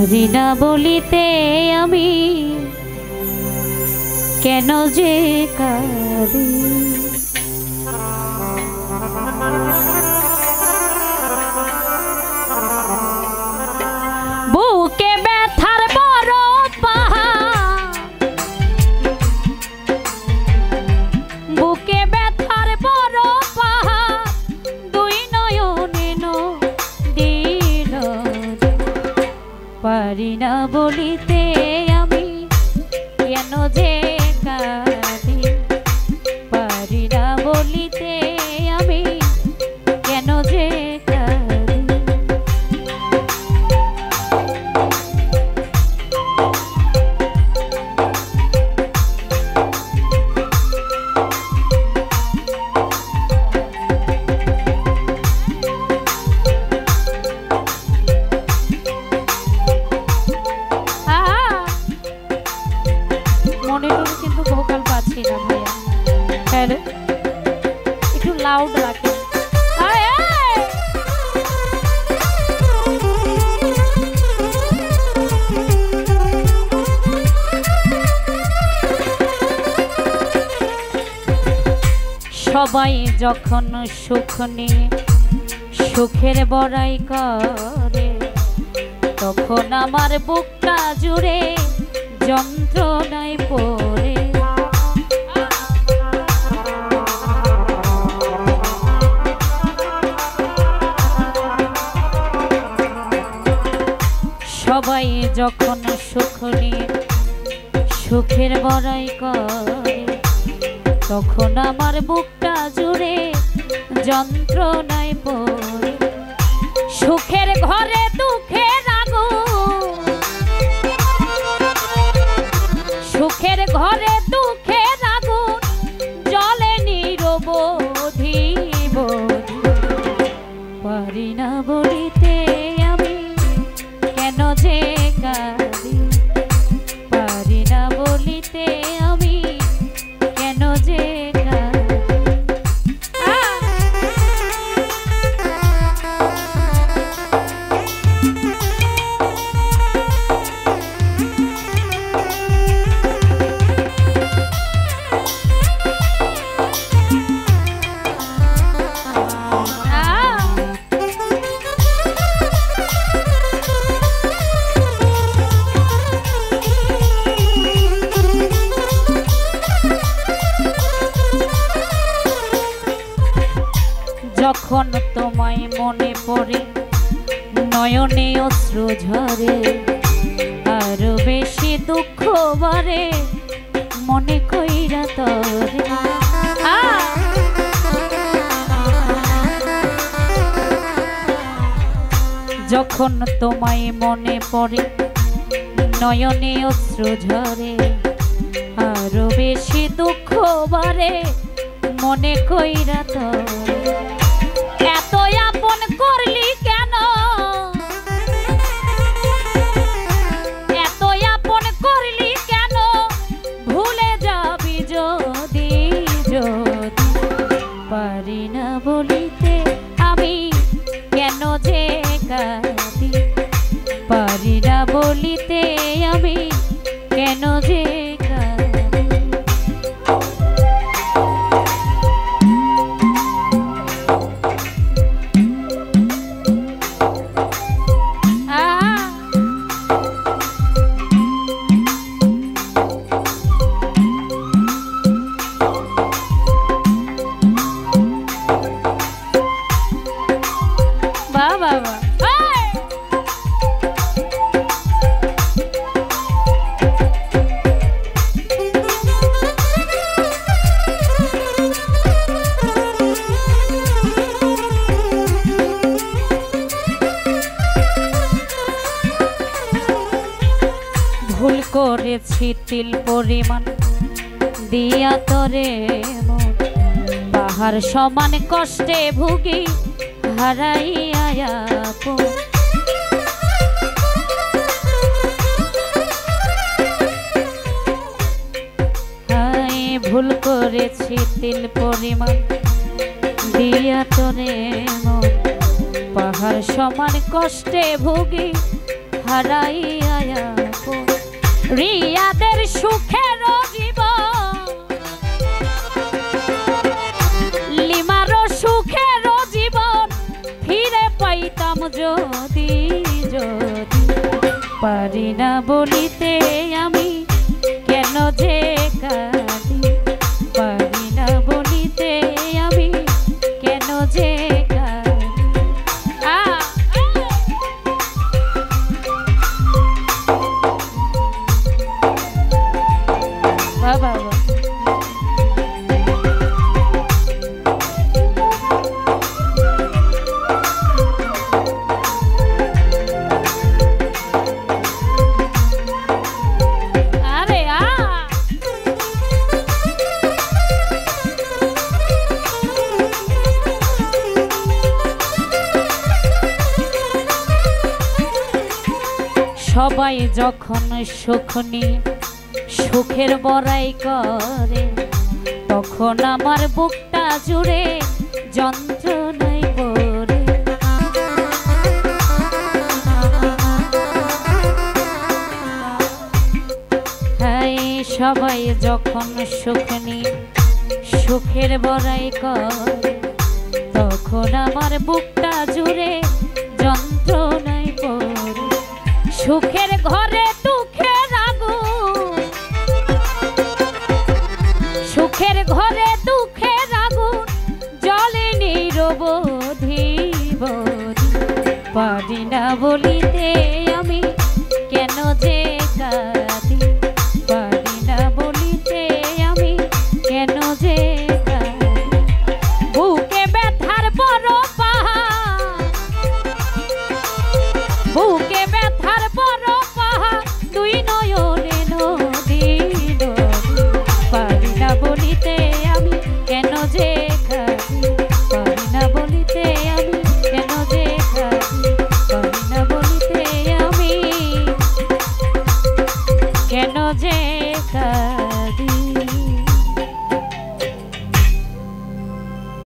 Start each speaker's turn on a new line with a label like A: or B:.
A: পারি না বলিতে আমি কেন যে কাঁদি। বুকে ব্যথার বড় পাহাড়, বুকে ব্যথার বড় পাহাড়, দুই নয়নে নদীর পারি না বলিতে আমি কেন যে কাঁদি। পারি না বলিতে আমি কেন যে কাঁদি। কিন্তু ভোকাল পাচ্ছি না ভাইয়া, হ্যালো একটু লাউড রাখেন। সবাই যখন সুখ নিয়ে সুখের বড়াই করে, তখন আমার বুকটা জুড়ে যন্ত্রণায় পড়ে। সবাই যখন সুখ নিয়ে সুখের বড়াই করে, তখন আমার বুকটা জুড়ে যন্ত্রণায় পড়ে। সুখের ঘরে দুঃখের আগুন, সুখের ঘরে দুঃখের আগুন জ্বলে নিরবধি। পারি না বলিতে আমি কেন যে কাঁদি। পারি না বলিতে আমি কেন যে যখন তোমায় মনে পড়ে নয়নে অশ্রু ঝরে, আরো বেশি দুঃখ বাড়ে মনে কইরা তরে। যখন তোমায় মনে পড়ে নয়নে অশ্রু ঝরে, আরো বেশি দুঃখ বাড়ে মনে কইরা তরে। এত আপন করলি কেন, এত আপন করলি কেন, ভুলে যাবি যদি। যদি পারি না বলিতে আমি কেন যে কাঁদি। পারি না বলিতে আমি কেন যে ভুল করেছি তিল পরিমাণ দিয়া তরে মন, পাহাড় সমান কষ্টে ভুগি হারাইয়া আপন। ভুল করেছি তিল পরিমাণ দিয়া তরে মন, পাহাড় সমান কষ্টে ভুগি হারাইয়া রিয়াদের সুখের জীবন লিমারও সুখের জীবন ফিরে পাইতাম যদি যদি পারি না বলিতে আমি কেন যে কাঁদি পারি না বলিতে আমি কেন যে সবাই যখন সুখ নিয়ে সুখের বড়াই করে তখন আমার বুকটা জুড়ে যন্ত্রণায় পড়ে হায় সবাই যখন সুখ নিয়ে সুখের বড়াই করে তখন আমার বুকটা জুড়ে যন্ত্রণায় পড়ে সুখের ঘরে দুঃখের আগুন সুখের ঘরে দুঃখের আগুন জ্বলে নিরবধি পারি না বলিতে